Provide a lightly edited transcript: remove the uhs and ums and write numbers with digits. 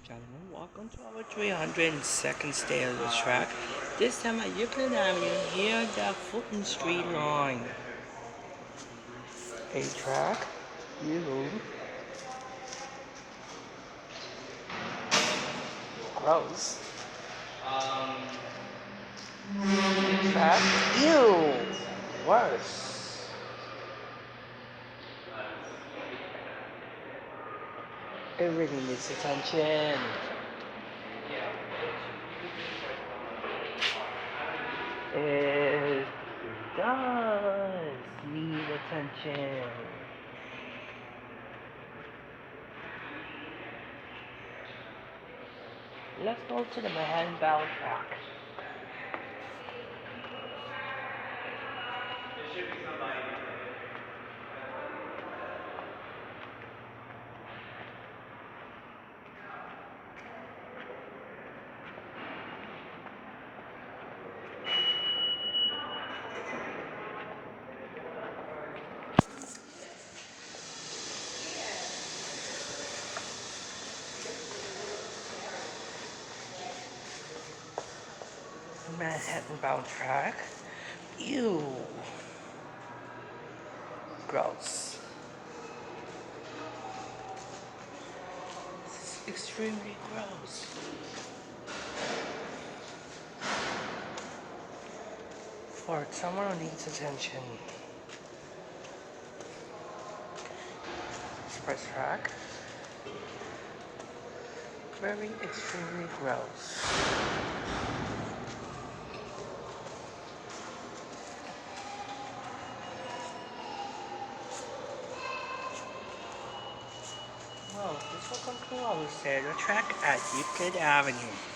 Gentlemen, welcome to our 302nd stay of the track. This time at Euclid Avenue, here the Fulton Street line. A track, you, gross. A track, ew, worse. It really needs attention. It does need attention. Let's go to the handbell track. Manhattan bound track. Ew. Gross. This is extremely gross. For someone who needs attention. Express track. Very extremely gross. Well, this will conclude our track at Euclid Avenue.